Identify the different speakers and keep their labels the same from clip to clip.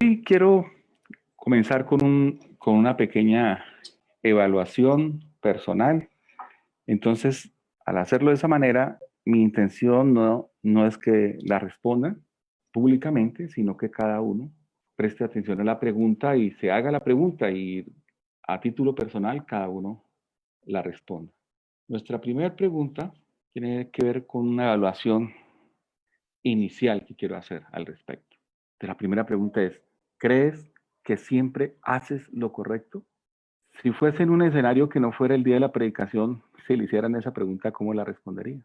Speaker 1: Hoy quiero comenzar con una pequeña evaluación personal. Entonces, al hacerlo de esa manera, mi intención no es que la respondan públicamente, sino que cada uno preste atención a la pregunta y se haga la pregunta y a título personal cada uno la responda. Nuestra primera pregunta tiene que ver con una evaluación inicial que quiero hacer al respecto. La primera pregunta es, ¿crees que siempre haces lo correcto? Si fuese en un escenario que no fuera el día de la predicación, si le hicieran esa pregunta, ¿cómo la respondería?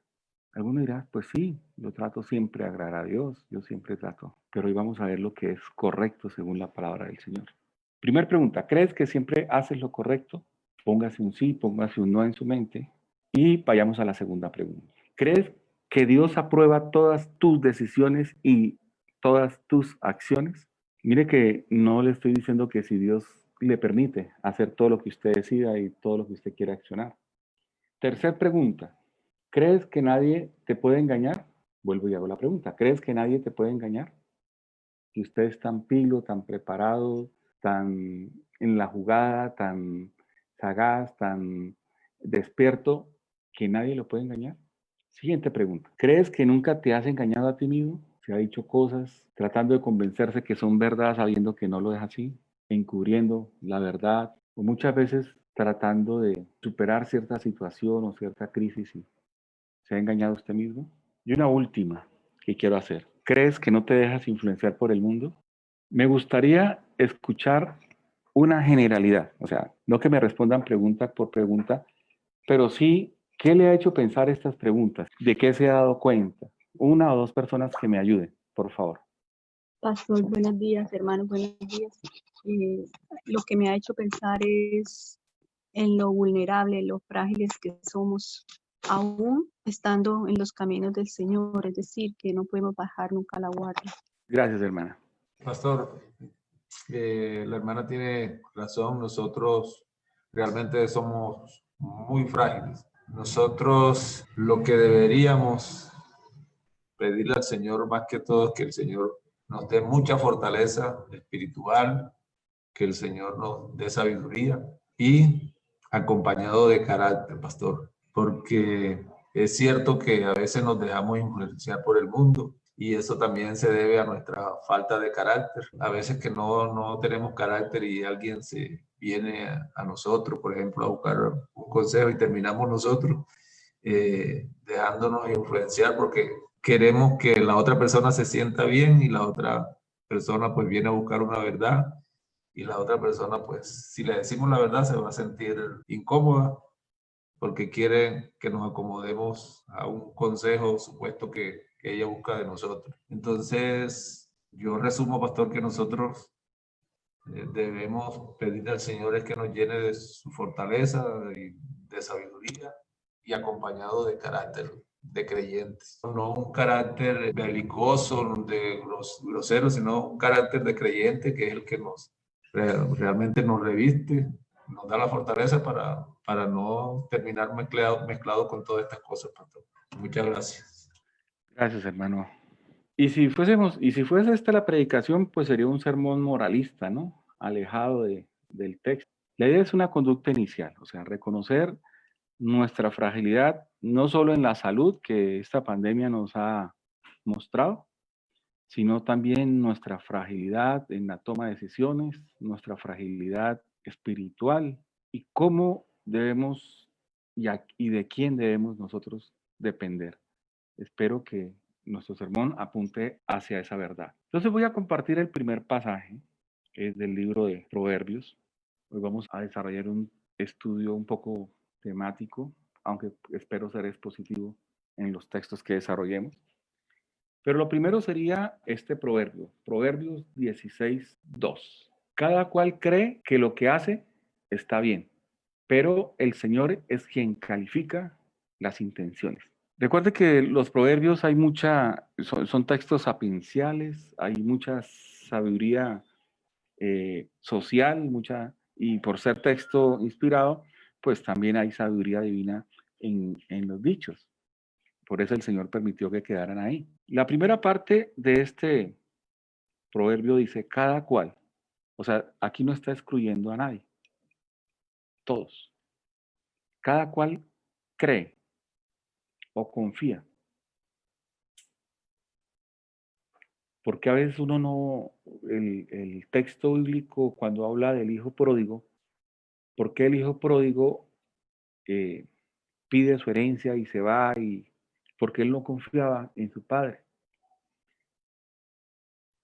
Speaker 1: Alguno dirá, pues sí, yo trato siempre de agradar a Dios, yo siempre trato, pero hoy vamos a ver lo que es correcto según la palabra del Señor. Primera pregunta, ¿crees que siempre haces lo correcto? Póngase un sí, póngase un no en su mente y vayamos a la segunda pregunta. ¿Crees que Dios aprueba todas tus decisiones y todas tus acciones? Mire que no le estoy diciendo que si Dios le permite hacer todo lo que usted decida y todo lo que usted quiera accionar. Tercer pregunta, ¿crees que nadie te puede engañar? Vuelvo y hago la pregunta, ¿crees que nadie te puede engañar? Que usted es tan pilo, tan preparado, tan en la jugada, tan sagaz, tan despierto, que nadie lo puede engañar. Siguiente pregunta. ¿Crees que nunca te has engañado a ti mismo? Se ha dicho cosas tratando de convencerse que son verdad sabiendo que no lo es así, encubriendo la verdad, o muchas veces tratando de superar cierta situación o cierta crisis y se ha engañado usted mismo. Y una última que quiero hacer. ¿Crees que no te dejas influenciar por el mundo? Me gustaría escuchar una generalidad, o sea, no que me respondan pregunta por pregunta, pero sí, ¿qué le ha hecho pensar estas preguntas? ¿De qué se ha dado cuenta? Una o dos personas que me ayuden, por favor.
Speaker 2: Pastor, buenos días, hermanos, buenos días. Lo que me ha hecho pensar es en lo vulnerable, lo frágiles que somos, aún estando en los caminos del Señor, es decir, que no podemos bajar nunca la guardia.
Speaker 1: Gracias, hermana.
Speaker 3: Pastor, la hermana tiene razón, nosotros realmente somos muy frágiles. Nosotros lo que deberíamos pedirle al Señor más que todo es que el Señor nos dé mucha fortaleza espiritual, que el Señor nos dé sabiduría y acompañado de carácter, pastor, porque es cierto que a veces nos dejamos influenciar por el mundo y eso también se debe a nuestra falta de carácter. A veces que no tenemos carácter y alguien se viene a nosotros, por ejemplo, a buscar un consejo y terminamos nosotros dejándonos influenciar porque queremos que la otra persona se sienta bien y la otra persona pues viene a buscar una verdad y la otra persona pues si le decimos la verdad se va a sentir incómoda porque quiere que nos acomodemos a un consejo supuesto que ella busca de nosotros. Entonces yo resumo, pastor, que nosotros debemos pedirle al Señor es que nos llene de su fortaleza y de sabiduría y acompañado de carácter de creyentes. No un carácter belicoso, de grosero, sino un carácter de creyente que es el que realmente nos reviste, nos da la fortaleza para no terminar mezclado con todas estas cosas, pastor. Muchas gracias.
Speaker 1: Gracias, hermano. Y si fuese esta la predicación, pues sería un sermón moralista, ¿no? Alejado del texto. La idea es una conducta inicial, o sea, reconocer nuestra fragilidad, no solo en la salud que esta pandemia nos ha mostrado, sino también nuestra fragilidad en la toma de decisiones, nuestra fragilidad espiritual y cómo debemos y de quién debemos nosotros depender. Espero que nuestro sermón apunte hacia esa verdad. Entonces voy a compartir el primer pasaje, que es del libro de Proverbios. Hoy vamos a desarrollar un estudio un poco temático, aunque espero ser expositivo en los textos que desarrollemos. Pero lo primero sería este proverbio, Proverbios 16:2. Cada cual cree que lo que hace está bien, pero el Señor es quien califica las intenciones. Recuerde que los proverbios son textos sapienciales, hay mucha sabiduría social, y por ser texto inspirado, pues también hay sabiduría divina en los dichos. Por eso el Señor permitió que quedaran ahí. La primera parte de este proverbio dice cada cual. O sea, aquí no está excluyendo a nadie. Todos. Cada cual cree o confía. Porque a veces uno no, el texto bíblico cuando habla del hijo pródigo, ¿por qué el hijo pródigo pide su herencia y se va? Y porque él no confiaba en su padre.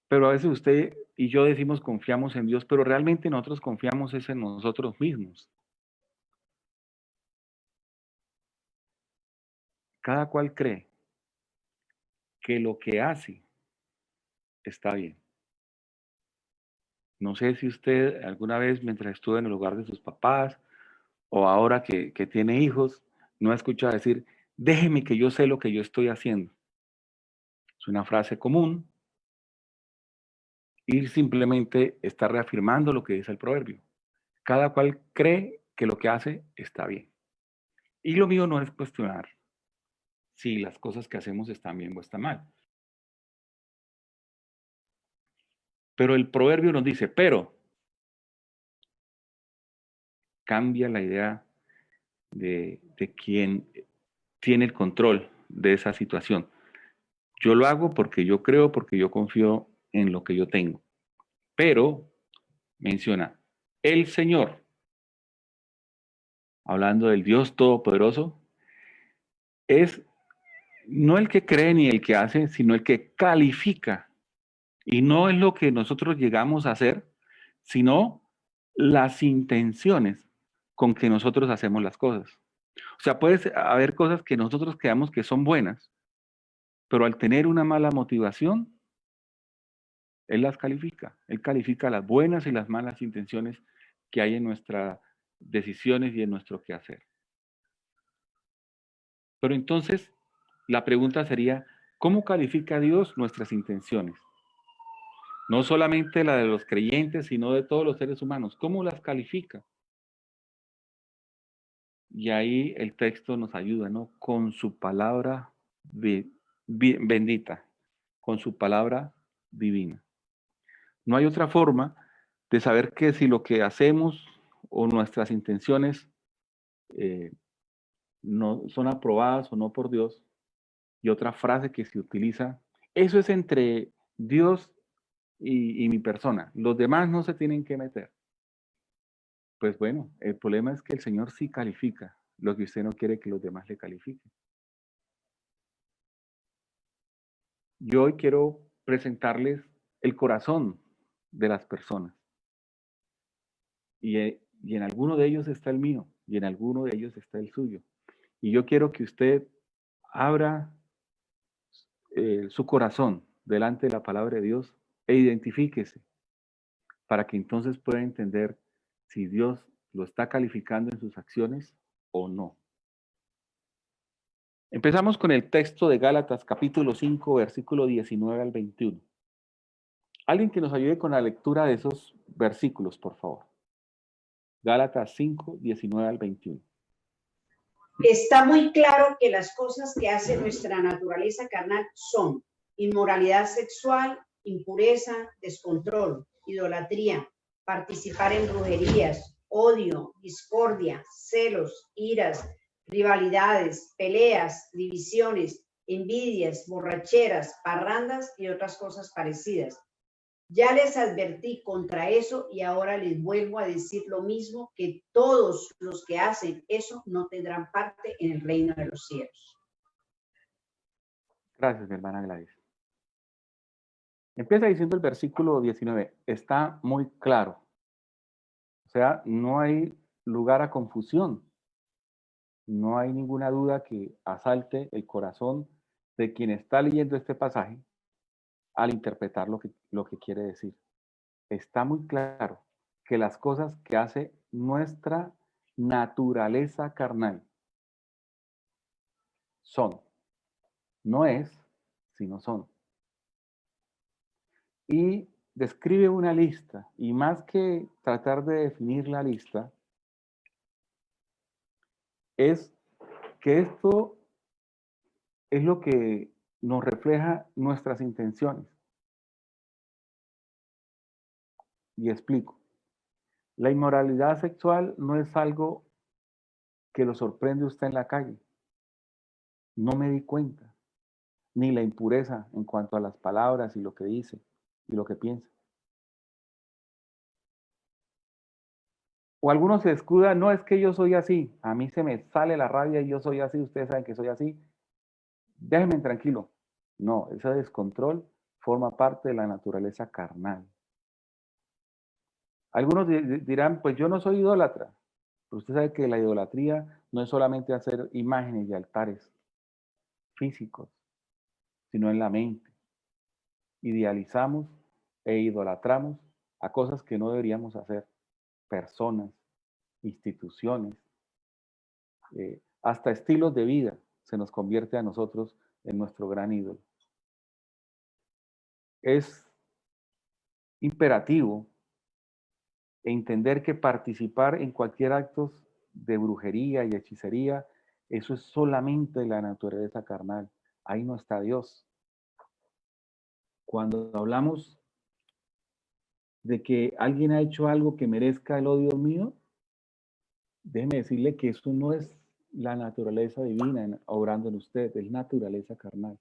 Speaker 1: Pero a veces usted y yo decimos confiamos en Dios, pero realmente nosotros confiamos es en nosotros mismos. Cada cual cree que lo que hace está bien. No sé si usted alguna vez mientras estuvo en el hogar de sus papás o ahora que tiene hijos, no ha escuchado decir, déjeme que yo sé lo que yo estoy haciendo. Es una frase común y simplemente está reafirmando lo que dice el proverbio. Cada cual cree que lo que hace está bien. Y lo mío no es cuestionar si las cosas que hacemos están bien o están mal. Pero el proverbio nos dice, pero cambia la idea de quien tiene el control de esa situación. Yo lo hago porque yo creo, porque yo confío en lo que yo tengo. Pero menciona, el Señor, hablando del Dios Todopoderoso, es no el que cree ni el que hace, sino el que califica. Y no es lo que nosotros llegamos a hacer, sino las intenciones con que nosotros hacemos las cosas. O sea, puede haber cosas que nosotros creamos que son buenas, pero al tener una mala motivación, Él las califica. Él califica las buenas y las malas intenciones que hay en nuestras decisiones y en nuestro quehacer. Pero entonces, la pregunta sería, ¿cómo califica Dios nuestras intenciones? No solamente la de los creyentes, sino de todos los seres humanos. ¿Cómo las califica? Y ahí el texto nos ayuda, ¿no? Con su palabra bendita, con su palabra divina. No hay otra forma de saber que si lo que hacemos o nuestras intenciones no son aprobadas o no por Dios. Y otra frase que se utiliza, eso es entre Dios y mi persona. Los demás no se tienen que meter. Pues bueno, el problema es que el Señor sí califica lo que usted no quiere que los demás le califiquen. Yo hoy quiero presentarles el corazón de las personas. Y en alguno de ellos está el mío, y en alguno de ellos está el suyo. Y yo quiero que usted abra su corazón delante de la palabra de Dios e identifíquese para que entonces pueda entender si Dios lo está calificando en sus acciones o no. Empezamos con el texto de Gálatas capítulo 5, versículo 19 al 21. Alguien que nos ayude con la lectura de esos versículos, por favor. Gálatas 5, 19 al 21.
Speaker 4: Está muy claro que las cosas que hace nuestra naturaleza carnal son inmoralidad sexual, impureza, descontrol, idolatría, participar en brujerías, odio, discordia, celos, iras, rivalidades, peleas, divisiones, envidias, borracheras, parrandas y otras cosas parecidas. Ya les advertí contra eso y ahora les vuelvo a decir lo mismo, que todos los que hacen eso no tendrán parte en el reino de los cielos.
Speaker 1: Gracias, mi hermana Gladys. Empieza diciendo el versículo 19, está muy claro. O sea, no hay lugar a confusión. No hay ninguna duda que asalte el corazón de quien está leyendo este pasaje al interpretar lo que quiere decir. Está muy claro que las cosas que hace nuestra naturaleza carnal son, no es, sino son. Y describe una lista, y más que tratar de definir la lista, es que esto es lo que nos refleja nuestras intenciones. Y explico. La inmoralidad sexual no es algo que lo sorprende usted en la calle. No me di cuenta. Ni la impureza en cuanto a las palabras y lo que dice y lo que piensa. O algunos se escudan, no es que yo soy así, a mí se me sale la rabia y yo soy así, ustedes saben que soy así, déjenme tranquilo. No, ese descontrol forma parte de la naturaleza carnal. Algunos dirán, pues yo no soy idólatra, pero usted sabe que la idolatría no es solamente hacer imágenes y altares físicos, sino en la mente. Idealizamos e idolatramos a cosas que no deberíamos hacer, personas, instituciones, hasta estilos de vida se nos convierte a nosotros en nuestro gran ídolo. Es imperativo entender que participar en cualquier acto de brujería y hechicería, eso es solamente la naturaleza carnal. Ahí no está Dios. Cuando hablamos de que alguien ha hecho algo que merezca el odio mío, déjeme decirle que eso no es la naturaleza divina obrando en usted, es naturaleza carnal.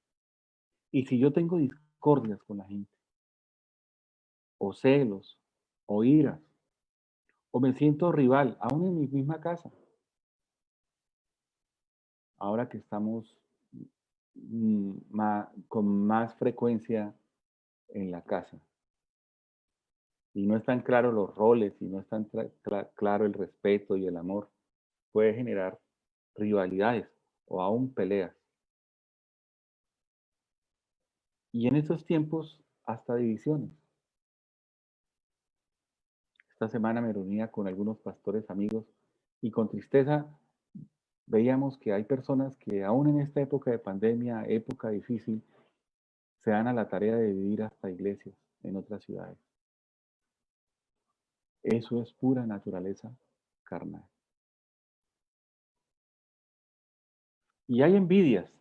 Speaker 1: Y si yo tengo discordias con la gente, o celos, o iras, o me siento rival, aún en mi misma casa, ahora que estamos con más frecuencia en la casa, y no están claros los roles, y no están claro el respeto y el amor, puede generar rivalidades o aún peleas. Y en estos tiempos, hasta divisiones. Esta semana me reunía con algunos pastores amigos y con tristeza veíamos que hay personas que aún en esta época de pandemia, época difícil, se dan a la tarea de vivir hasta iglesias en otras ciudades. Eso es pura naturaleza carnal. Y hay envidias,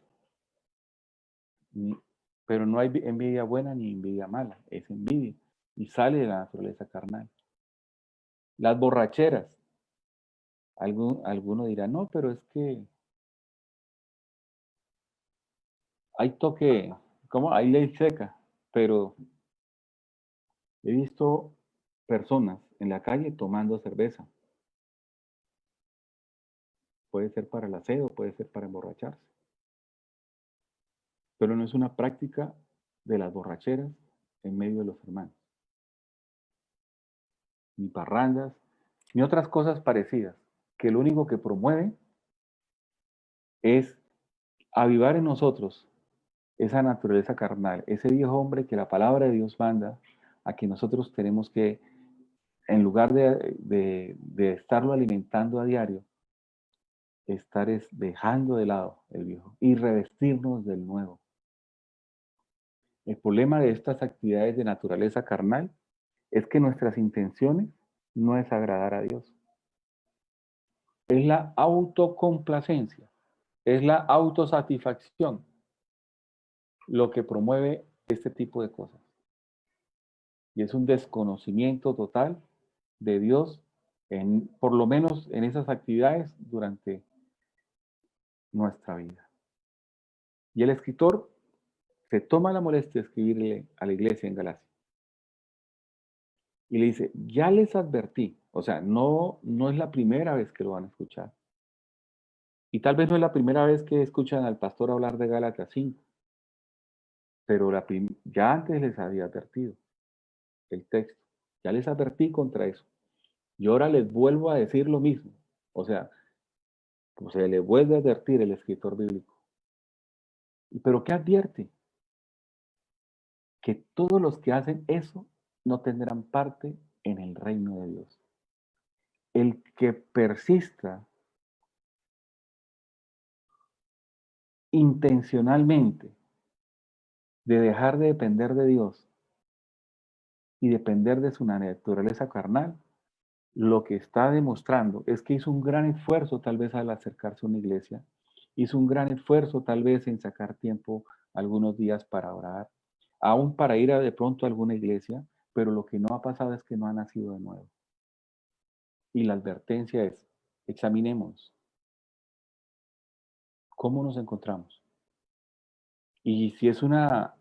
Speaker 1: pero no hay envidia buena ni envidia mala, es envidia y sale de la naturaleza carnal. Las borracheras, alguno dirá, no, pero es que hay toque, ¿cómo? Hay ley seca, pero he visto personas en la calle tomando cerveza. Puede ser para el aseo, puede ser para emborracharse. Pero no es una práctica de las borracheras en medio de los hermanos. Ni parrandas, ni otras cosas parecidas, que lo único que promueve es avivar en nosotros esa naturaleza carnal, ese viejo hombre que la palabra de Dios manda a que nosotros tenemos que, en lugar de estarlo alimentando a diario, estar dejando de lado el viejo y revestirnos del nuevo. El problema de estas actividades de naturaleza carnal es que nuestras intenciones no es agradar a Dios. Es la autocomplacencia, es la autosatisfacción lo que promueve este tipo de cosas. Y es un desconocimiento total de Dios, por lo menos en esas actividades durante nuestra vida. Y el escritor se toma la molestia de escribirle a la iglesia en Galacia. Y le dice, ya les advertí, o sea, no es la primera vez que lo van a escuchar. Y tal vez no es la primera vez que escuchan al pastor hablar de Gálatas 5, pero ya antes les había advertido el texto. Ya les advertí contra eso. Y ahora les vuelvo a decir lo mismo. O sea, como se le vuelve a advertir el escritor bíblico. ¿Pero qué advierte? Que todos los que hacen eso no tendrán parte en el reino de Dios. El que persista intencionalmente de dejar de depender de Dios y depender de su naturaleza carnal, lo que está demostrando es que hizo un gran esfuerzo tal vez al acercarse a una iglesia, hizo un gran esfuerzo tal vez en sacar tiempo algunos días para orar, aún para ir de pronto a alguna iglesia, pero lo que no ha pasado es que no ha nacido de nuevo. Y la advertencia es, examinemos cómo nos encontramos. Y si es una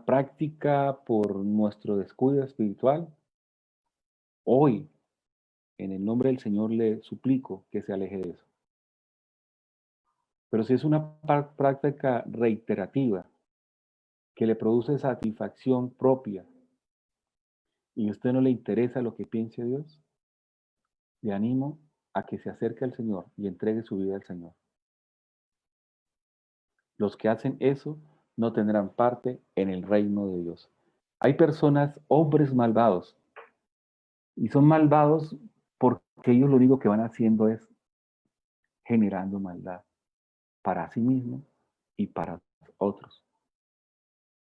Speaker 1: práctica por nuestro descuido espiritual, hoy, en el nombre del Señor, le suplico que se aleje de eso. Pero si es una práctica reiterativa, que le produce satisfacción propia, y a usted no le interesa lo que piense Dios, le animo a que se acerque al Señor y entregue su vida al Señor. Los que hacen eso no tendrán parte en el reino de Dios. Hay personas, hombres malvados, y son malvados porque ellos lo único que van haciendo es generando maldad para sí mismos y para otros.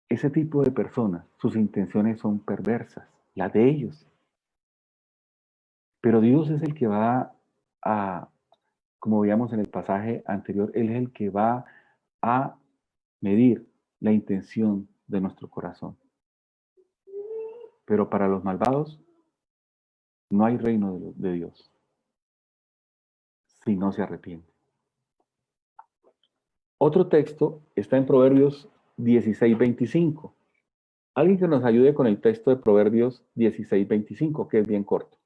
Speaker 1: Ese tipo de personas, sus intenciones son perversas, las de ellos. Pero Dios es el que va a, como veíamos en el pasaje anterior, Él es el que va a medir la intención de nuestro corazón. Pero para los malvados no hay reino de Dios si no se arrepiente. Otro texto está en Proverbios 16:25. Alguien que nos ayude con el texto de Proverbios 16:25, que es bien corto.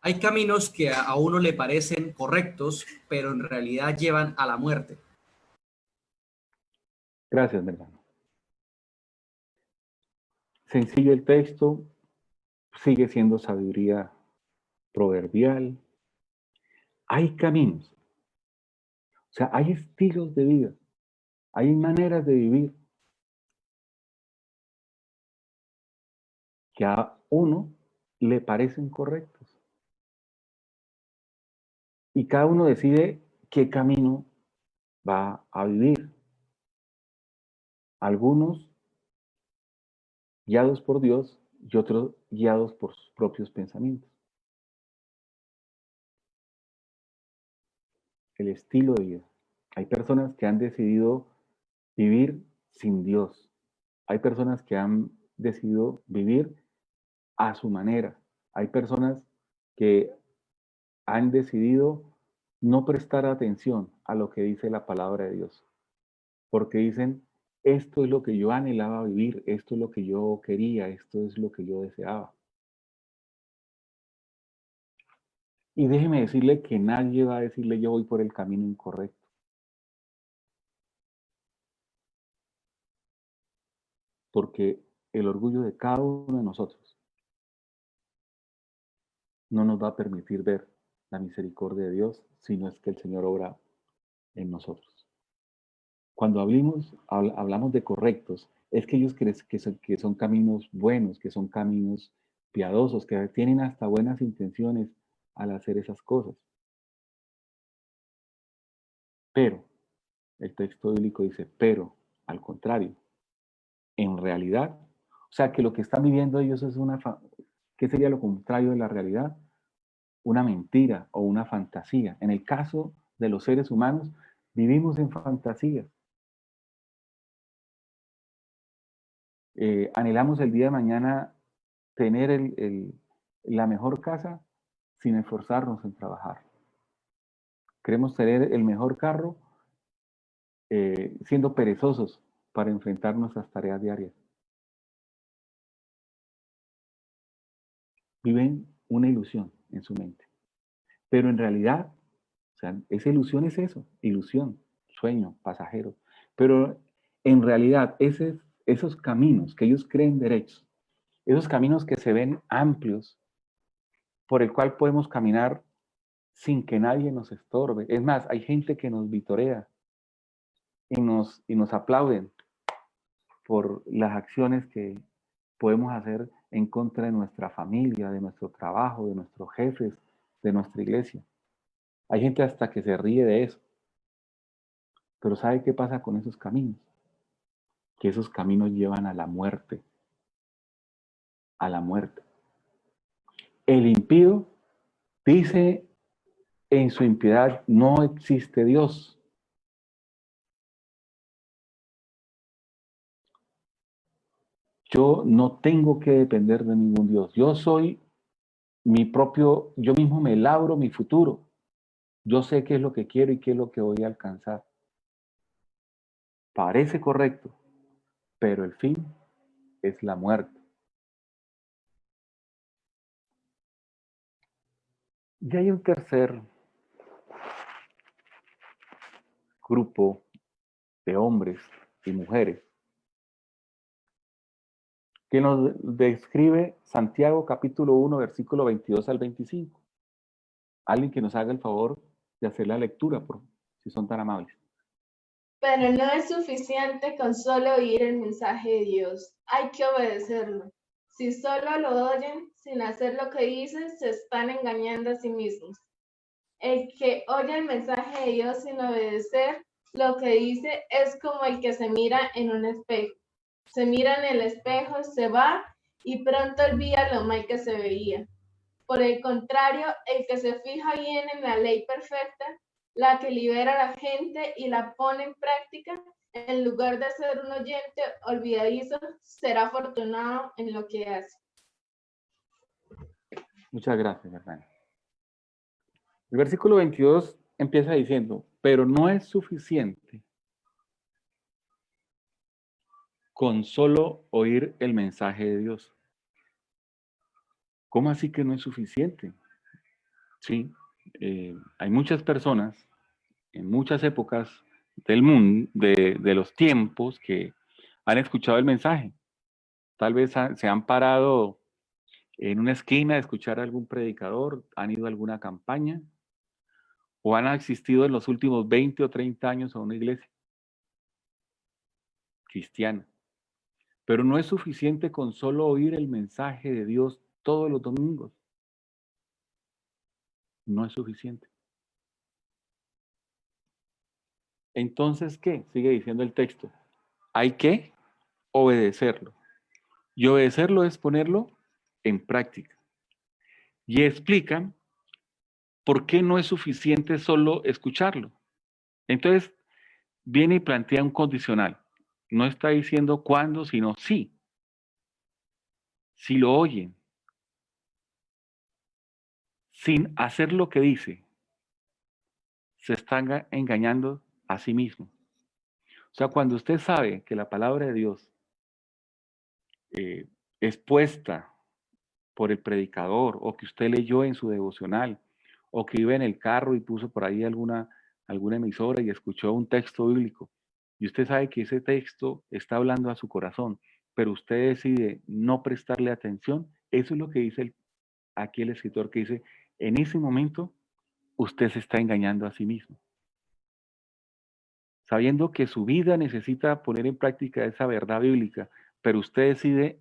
Speaker 5: Hay caminos que a uno le parecen correctos, pero en realidad llevan a la muerte.
Speaker 1: Gracias, mi hermano. Sencillo el texto, sigue siendo sabiduría proverbial. Hay caminos, o sea, hay estilos de vida, hay maneras de vivir que a uno le parecen correctos. Y cada uno decide qué camino va a vivir. Algunos guiados por Dios y otros guiados por sus propios pensamientos. El estilo de vida. Hay personas que han decidido vivir sin Dios. Hay personas que han decidido vivir a su manera. Hay personas que han decidido no prestar atención a lo que dice la palabra de Dios. Porque dicen, esto es lo que yo anhelaba vivir, esto es lo que yo quería, esto es lo que yo deseaba. Y déjeme decirle que nadie va a decirle yo voy por el camino incorrecto. Porque el orgullo de cada uno de nosotros no nos va a permitir ver la misericordia de Dios si no es que el Señor obra en nosotros. Cuando hablamos de correctos, es que ellos que son caminos buenos, que son caminos piadosos, que tienen hasta buenas intenciones al hacer esas cosas. Pero, el texto bíblico dice, pero, al contrario, en realidad, o sea, que lo que están viviendo ellos es ¿qué sería lo contrario de la realidad? Una mentira o una fantasía. En el caso de los seres humanos, vivimos en fantasías. Anhelamos el día de mañana tener la mejor casa sin esforzarnos en trabajar. Queremos tener el mejor carro siendo perezosos para enfrentar nuestras tareas diarias. Viven una ilusión en su mente. Pero en realidad, o sea, esa ilusión es eso, ilusión, sueño, pasajero. Pero en realidad, esos caminos que ellos creen derechos, esos caminos que se ven amplios, por el cual podemos caminar sin que nadie nos estorbe. Es más, hay gente que nos vitorea y nos aplauden por las acciones que podemos hacer en contra de nuestra familia, de nuestro trabajo, de nuestros jefes, de nuestra iglesia. Hay gente hasta que se ríe de eso. Pero ¿sabe qué pasa con esos caminos? Que esos caminos llevan a la muerte. A la muerte. El impío dice en su impiedad, no existe Dios. Yo no tengo que depender de ningún Dios. Yo soy mi propio, yo mismo me labro mi futuro. Yo sé qué es lo que quiero y qué es lo que voy a alcanzar. Parece correcto, pero el fin es la muerte. Y hay un tercer grupo de hombres y mujeres que nos describe Santiago capítulo 1, versículo 22 al 25. Alguien que nos haga el favor de hacer la lectura, si son tan amables.
Speaker 6: Pero no es suficiente con solo oír el mensaje de Dios, hay que obedecerlo. Si solo lo oyen sin hacer lo que dice, se están engañando a sí mismos. El que oye el mensaje de Dios sin obedecer lo que dice es como el que se mira en un espejo. Se mira en el espejo, se va y pronto olvida lo mal que se veía. Por el contrario, el que se fija bien en la ley perfecta, la que libera a la gente y la pone en práctica, en lugar de ser un oyente olvidadizo, será afortunado en lo que hace.
Speaker 1: Muchas gracias, hermano. El versículo 22 empieza diciendo, pero no es suficiente con solo oír el mensaje de Dios. ¿Cómo así que no es suficiente? Sí, hay muchas personas en muchas épocas del mundo, de los tiempos, que han escuchado el mensaje. Tal vez se han parado en una esquina a escuchar a algún predicador, han ido a alguna campaña o han asistido en los últimos 20 o 30 años a una iglesia cristiana. Pero no es suficiente con solo oír el mensaje de Dios todos los domingos. No es suficiente. Entonces, ¿qué? Sigue diciendo el texto. Hay que obedecerlo. Y obedecerlo es ponerlo en práctica. Y explican por qué no es suficiente solo escucharlo. Entonces, viene y plantea un condicional. No está diciendo cuándo, sino sí. Si lo oyen, sin hacer lo que dice, se están engañando a sí mismos. O sea, cuando usted sabe que la palabra de Dios expuesta por el predicador, o que usted leyó en su devocional, o que iba en el carro y puso por ahí alguna emisora y escuchó un texto bíblico, y usted sabe que ese texto está hablando a su corazón, pero usted decide no prestarle atención, eso es lo que dice aquí el escritor, que dice, en ese momento usted se está engañando a sí mismo. Sabiendo que su vida necesita poner en práctica esa verdad bíblica, pero usted decide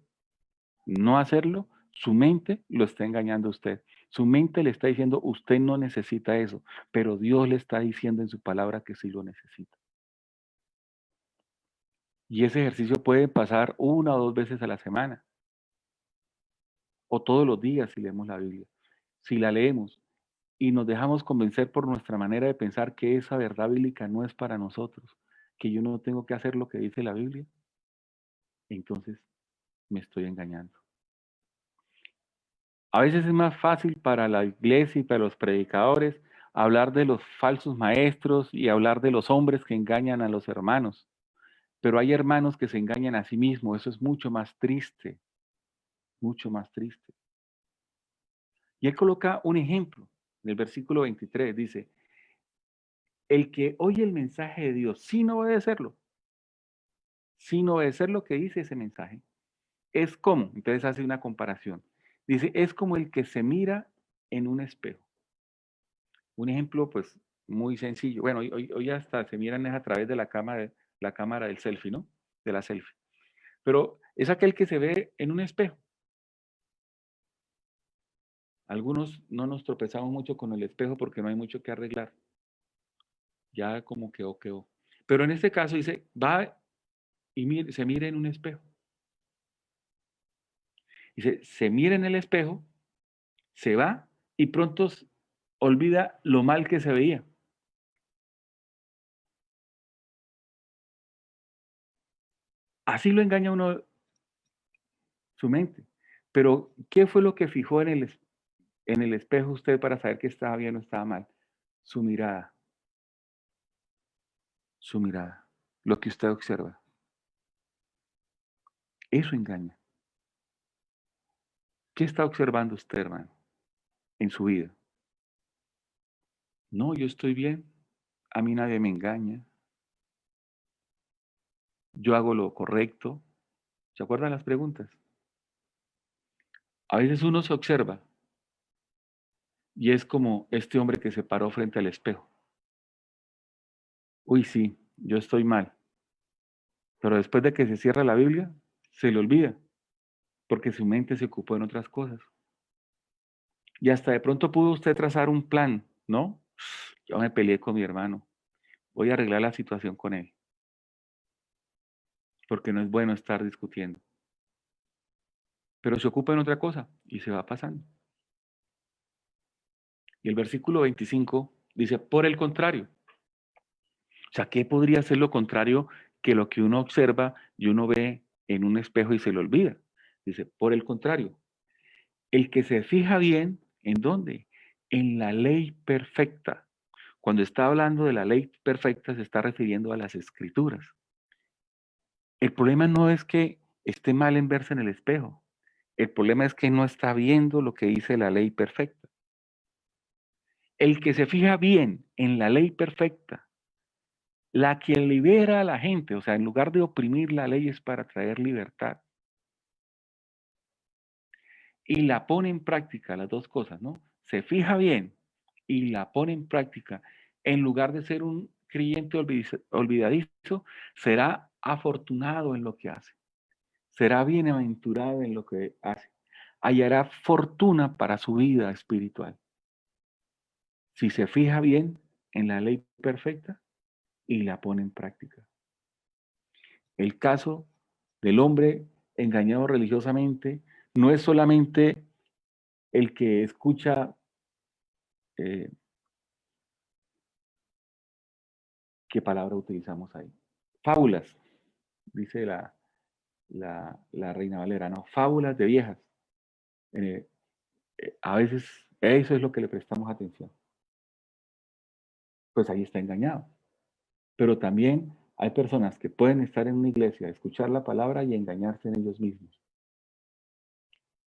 Speaker 1: no hacerlo, su mente lo está engañando a usted. Su mente le está diciendo, usted no necesita eso, pero Dios le está diciendo en su palabra que sí lo necesita. Y ese ejercicio puede pasar 1 o 2 veces a la semana, o todos los días si leemos la Biblia. Si la leemos y nos dejamos convencer por nuestra manera de pensar que esa verdad bíblica no es para nosotros, que yo no tengo que hacer lo que dice la Biblia, entonces me estoy engañando. A veces es más fácil para la iglesia y para los predicadores hablar de los falsos maestros y hablar de los hombres que engañan a los hermanos. Pero hay hermanos que se engañan a sí mismos. Eso es mucho más triste, mucho más triste. Y él coloca un ejemplo en el versículo 23. Dice, el que oye el mensaje de Dios sin obedecer lo que dice ese mensaje, es como, entonces hace una comparación. Dice, es como el que se mira en un espejo. Un ejemplo, pues, muy sencillo. Bueno, hoy hasta se miran es a través de la cámara del selfie, ¿no? De la selfie. Pero es aquel que se ve en un espejo. Algunos no nos tropezamos mucho con el espejo porque no hay mucho que arreglar. Ya como quedó, quedó. Pero en este caso dice, va y se mira en un espejo. Dice, se mira en el espejo, se va y pronto olvida lo mal que se veía. Así lo engaña uno Su mente. Pero, ¿qué fue lo que fijó en el espejo usted para saber que estaba bien o estaba mal? Su mirada. Su mirada. Lo que usted observa. Eso engaña. ¿Qué está observando usted, hermano, en su vida? No, yo estoy bien. A mí nadie me engaña. Yo hago lo correcto. ¿Se acuerdan las preguntas? A veces uno se observa y es como este hombre que se paró frente al espejo. Uy, sí, yo estoy mal. Pero después de que se cierra la Biblia, se le olvida, porque su mente se ocupó en otras cosas. Y hasta de pronto pudo usted trazar un plan, ¿no? Yo me peleé con mi hermano. Voy a arreglar la situación con él. Porque no es bueno estar discutiendo. Pero se ocupa en otra cosa y se va pasando. Y el versículo 25 dice, por el contrario. O sea, ¿qué podría ser lo contrario que lo que uno observa y uno ve en un espejo y se le olvida? Dice, por el contrario, el que se fija bien, ¿en dónde? En la ley perfecta. Cuando está hablando de la ley perfecta, se está refiriendo a las escrituras. El problema no es que esté mal en verse en el espejo. El problema es que no está viendo lo que dice la ley perfecta. El que se fija bien en la ley perfecta, la que libera a la gente, o sea, en lugar de oprimir, la ley es para traer libertad. Y la pone en práctica, las dos cosas, ¿no? Se fija bien y la pone en práctica. En lugar de ser un creyente olvidadizo, será afortunado en lo que hace. Será bienaventurado en lo que hace. Hallará fortuna para su vida espiritual. Si se fija bien en la ley perfecta y la pone en práctica. El caso del hombre engañado religiosamente no es solamente el que escucha, ¿qué palabra utilizamos ahí? Fábulas, dice la Reina Valera, ¿no? Fábulas de viejas. Eh, a veces eso es lo que le prestamos atención. Pues ahí está engañado. Pero también hay personas que pueden estar en una iglesia, escuchar la palabra y engañarse en ellos mismos.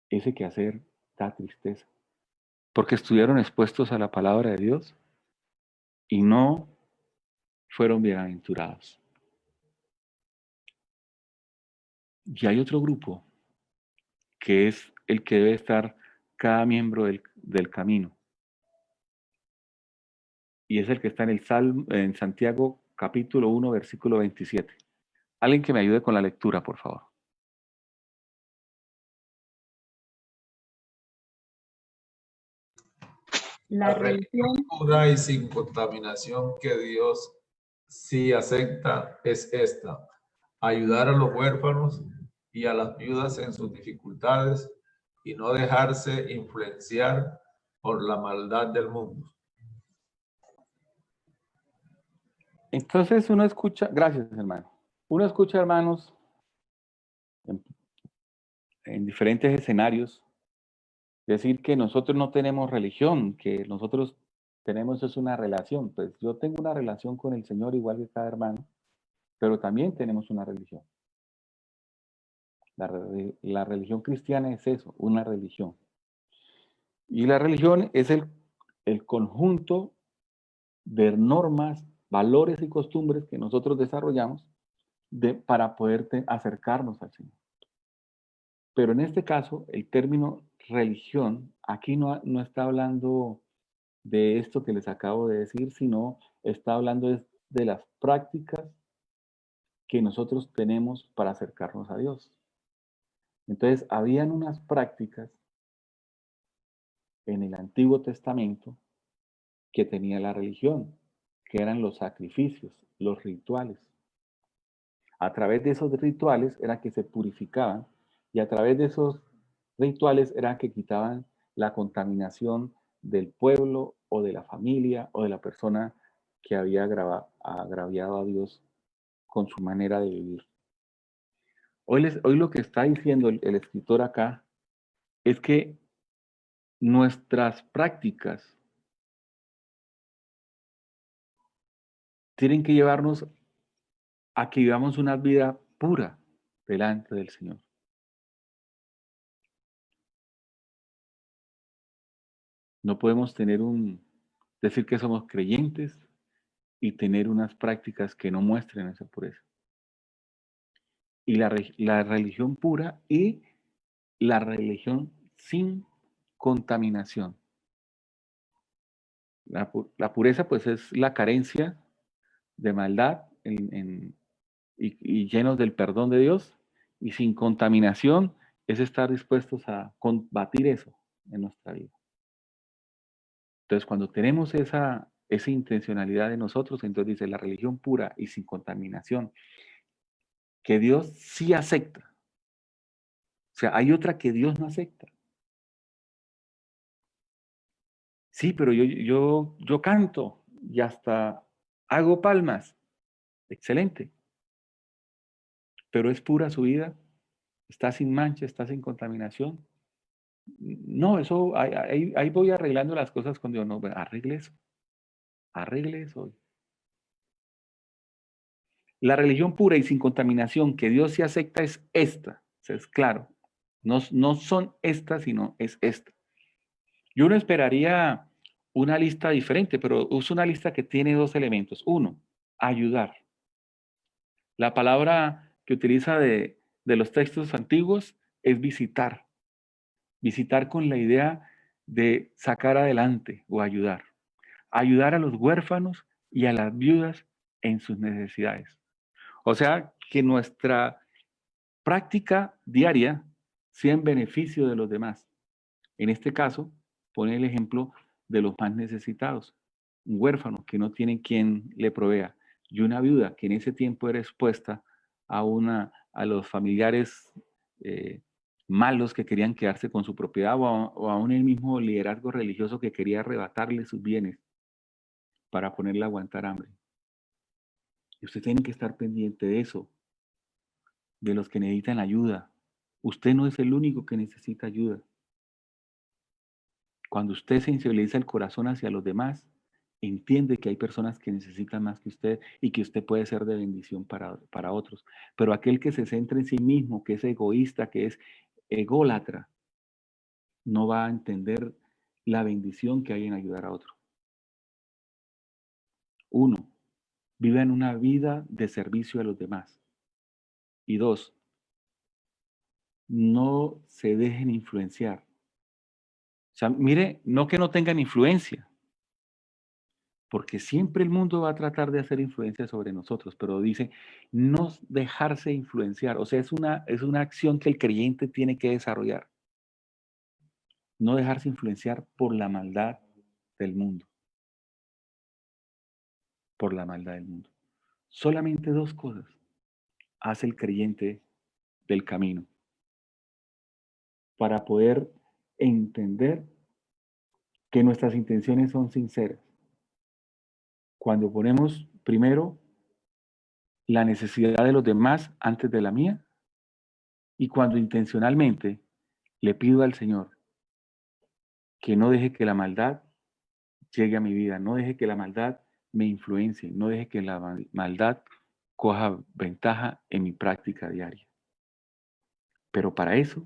Speaker 1: Ese quehacer da tristeza. Porque estuvieron expuestos a la palabra de Dios y no fueron bienaventurados. Y hay otro grupo que es el que debe estar cada miembro del camino. Y es el que está en Santiago capítulo 1, versículo 27. Alguien que me ayude con la lectura, por favor.
Speaker 2: La
Speaker 3: La
Speaker 2: religión,
Speaker 3: religión pura y sin contaminación que Dios sí acepta es esta: ayudar a los huérfanos y a las viudas en sus dificultades y no dejarse influenciar por la maldad del mundo.
Speaker 1: Entonces uno escucha, gracias hermano, uno escucha hermanos en diferentes escenarios decir que nosotros no tenemos religión, que nosotros tenemos es una relación. Pues yo tengo una relación con el Señor igual que cada hermano, pero también tenemos una religión. La religión cristiana es eso, una religión. Y la religión es el conjunto de normas, valores y costumbres que nosotros desarrollamos para poder acercarnos al Señor. Pero en este caso, el término religión, aquí no está hablando de esto que les acabo de decir, sino está hablando de las prácticas que nosotros tenemos para acercarnos a Dios. Entonces, habían unas prácticas en el Antiguo Testamento que tenía la religión, que eran los sacrificios, los rituales. A través de esos rituales era que se purificaban y a través de esos rituales era que quitaban la contaminación del pueblo o de la familia o de la persona que había agraviado a Dios con su manera de vivir. Hoy lo que está diciendo el escritor acá es que nuestras prácticas tienen que llevarnos a que vivamos una vida pura delante del Señor. No podemos decir que somos creyentes y tener unas prácticas que no muestren esa pureza. Y la religión pura y la religión sin contaminación. La pureza pues es la carencia de maldad y llenos del perdón de Dios, y sin contaminación es estar dispuestos a combatir eso en nuestra vida. Entonces, cuando tenemos esa intencionalidad de nosotros, entonces dice la religión pura y sin contaminación, que Dios sí acepta. O sea, hay otra que Dios no acepta. Sí, pero yo canto y hasta hago palmas. Excelente. Pero es pura su vida, está sin mancha, está sin contaminación. No, eso, ahí voy arreglando las cosas con Dios. No, arregle eso hoy. La religión pura y sin contaminación que Dios sí acepta es esta. O sea, es claro. No son estas, sino es esta. Yo no esperaría una lista diferente, pero es una lista que tiene dos elementos. Uno, ayudar. La palabra que utiliza de los textos antiguos es visitar. Visitar con la idea de sacar adelante o ayudar. Ayudar a los huérfanos y a las viudas en sus necesidades. O sea, que nuestra práctica diaria sea en beneficio de los demás. En este caso, pone el ejemplo de los más necesitados. Un huérfano que no tiene quien le provea y una viuda que en ese tiempo era expuesta a los familiares malos que querían quedarse con su propiedad o aún el mismo liderazgo religioso que quería arrebatarle sus bienes para ponerle a aguantar hambre. Y usted tiene que estar pendiente de eso, de los que necesitan ayuda. Usted no es el único que necesita ayuda. Cuando usted sensibiliza el corazón hacia los demás, entiende que hay personas que necesitan más que usted y que usted puede ser de bendición para otros. Pero aquel que se centra en sí mismo, que es egoísta, que es ególatra, no va a entender la bendición que hay en ayudar a otro. Uno, viva en una vida de servicio a los demás. Y dos, no se dejen influenciar. O sea, mire, no que no tengan influencia, porque siempre el mundo va a tratar de hacer influencia sobre nosotros, pero dice no dejarse influenciar. O sea, es una acción que el creyente tiene que desarrollar. No dejarse influenciar por la maldad del mundo. Por la maldad del mundo. Solamente dos cosas hace el creyente del camino para poder entender que nuestras intenciones son sinceras. Cuando ponemos primero la necesidad de los demás antes de la mía y cuando intencionalmente le pido al Señor que no deje que la maldad llegue a mi vida, no deje que la maldad me influencie, no deje que la maldad coja ventaja en mi práctica diaria. Pero para eso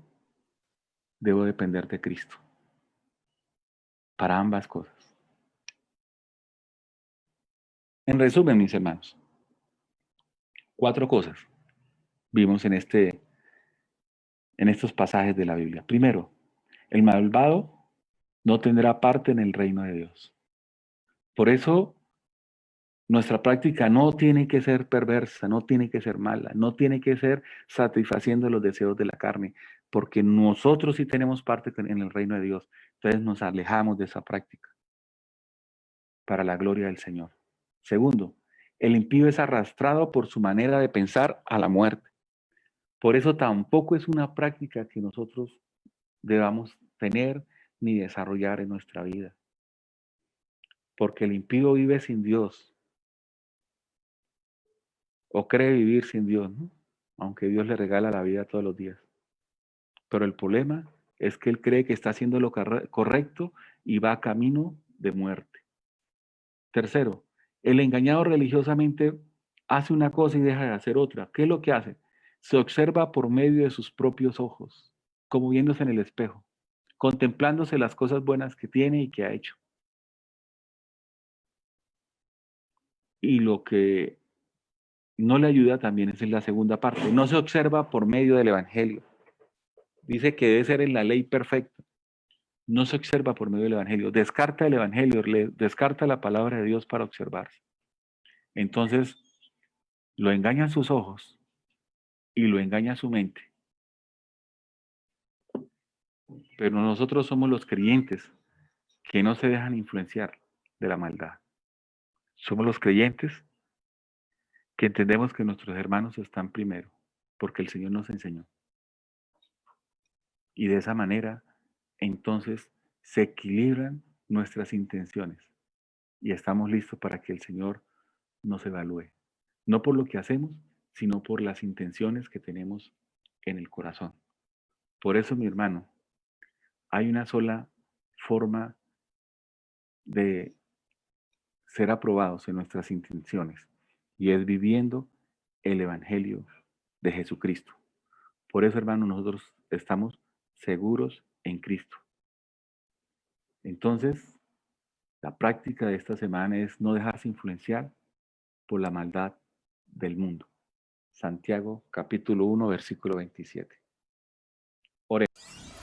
Speaker 1: debo depender de Cristo. Para ambas cosas. En resumen, mis hermanos, 4 cosas vimos en estos pasajes de la Biblia. Primero, el malvado no tendrá parte en el reino de Dios. Por eso, nuestra práctica no tiene que ser perversa, no tiene que ser mala, no tiene que ser satisfaciendo los deseos de la carne, porque nosotros sí tenemos parte en el reino de Dios. Entonces nos alejamos de esa práctica para la gloria del Señor. Segundo, el impío es arrastrado por su manera de pensar a la muerte. Por eso tampoco es una práctica que nosotros debamos tener ni desarrollar en nuestra vida. Porque el impío vive sin Dios. O cree vivir sin Dios, ¿no? aunque Dios le regala la vida todos los días. Pero el problema es que él cree que está haciendo lo correcto y va camino de muerte. Tercero, el engañado religiosamente hace una cosa y deja de hacer otra. ¿Qué es lo que hace? Se observa por medio de sus propios ojos, como viéndose en el espejo, contemplándose las cosas buenas que tiene y que ha hecho. Y lo que no le ayuda también es en la segunda parte. No se observa por medio del Evangelio. Dice que debe ser en la ley perfecta. No se observa por medio del Evangelio. Descarta el Evangelio, descarta la palabra de Dios para observarse. Entonces, lo engañan sus ojos y lo engaña su mente. Pero nosotros somos los creyentes que no se dejan influenciar de la maldad. Somos los creyentes que entendemos que nuestros hermanos están primero, porque el Señor nos enseñó. Y de esa manera, entonces, se equilibran nuestras intenciones y estamos listos para que el Señor nos evalúe. No por lo que hacemos, sino por las intenciones que tenemos en el corazón. Por eso, mi hermano, hay una sola forma de ser aprobados en nuestras intenciones y es viviendo el Evangelio de Jesucristo. Por eso, hermano, nosotros estamos seguros en Cristo. Entonces, la práctica de esta semana es no dejarse influenciar por la maldad del mundo. Santiago capítulo 1, versículo 27. Oremos.